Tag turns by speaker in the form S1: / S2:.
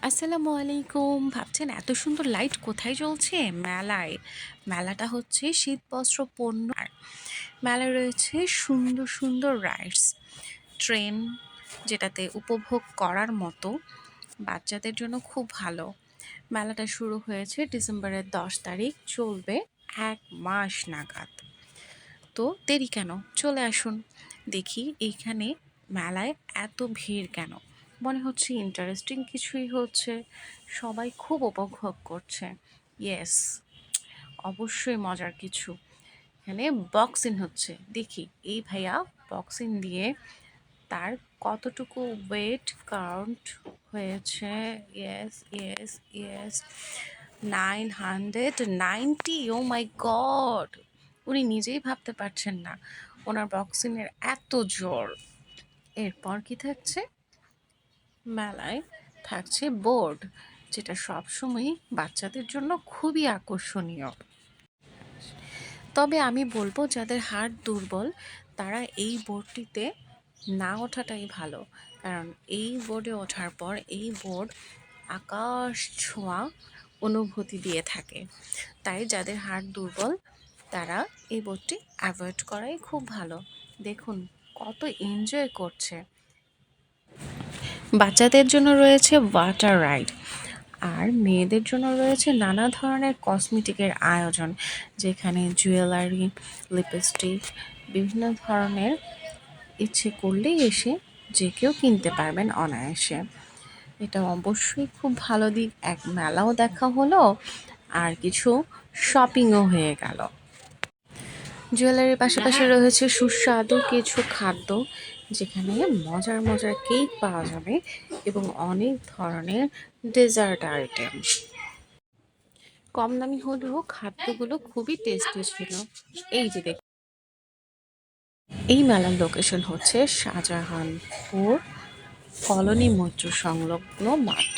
S1: আসসালামু আলাইকুম। ভাবছেন এত সুন্দর লাইট কোথায় জ্বলছে? মেলায়। মেলাটা হচ্ছে শীতবস্ত্র পণ্য আর মেলায় রয়েছে সুন্দর সুন্দর রাইডস, ট্রেন যেটাতে উপভোগ করার মতো। বাচ্চাদের জন্য খুব ভালো। মেলাটা শুরু হয়েছে ডিসেম্বরের 10 তারিখ, চলবে 1 মাস নাগাদ। তো দেরি কেন, চলে আসুন। দেখি এইখানে মেলায় এত ভিড় কেন। মনে হচ্ছে ইন্টারেস্টিং কিছুই হচ্ছে, সবাই খুব উপভোগ করছে। ইয়েস, অবশ্যই মজার কিছু। এখানে বক্সিং হচ্ছে, দেখি এই ভাইয়া বক্সিং দিয়ে তার কতটুকু ওয়েট কাউন্ট হয়েছে। Yes yes yes, 990। ও মাই গড, উনি নিজেই ভাবতে পারছেন না ওনার বক্সিংয়ের এত জোর। এরপর কি থাকছে? মেলায় থাকছে বোর্ড, যেটা সবসময় বাচ্চাদের জন্য খুবই আকর্ষণীয়। তবে আমি বলবো যাদের হাড় দুর্বল তারা এই বোর্ডটিতে না ওঠাটাই ভালো, কারণ এই বোর্ডে ওঠার পর এই বোর্ড আকাশ ছোঁয়া অনুভূতি দিয়ে থাকে। তাই যাদের হাড় দুর্বল তারা এই বোর্ডটি অ্যাভয়েড করাই খুব ভালো। দেখুন কত এনজয় করছে। বাচ্চাদের জন্য রয়েছে ওয়াটার রাইড, আর মেয়েদের জন্য রয়েছে নানা ধরনের কসমেটিকের আয়োজন, যেখানে জুয়েলারি, লিপস্টিক, বিভিন্ন ধরনের ইচ্ছে করলেই এসে যে কেউ কিনতে পারবেন অনায়াসে। এটা অবশ্যই খুব ভালো দিক, এক মেলাও দেখা হলো আর কিছু শপিংও হয়ে গেল। জুয়েলারির পাশাপাশি রয়েছে সুস্বাদু কিছু খাদ্য, যেখানে মজার মজার কেক পাওয়া যাবে এবং অনেক ধরনের ডেজার্ট আইটেম। কম দামি হলেও খাদ্যগুলো খুবই টেস্টি ছিল। এই যে দেখ, এই মেলার লোকেশন হচ্ছে শাহজাহানপুর কলোনি মৈত্র সংলগ্ন মাঠ।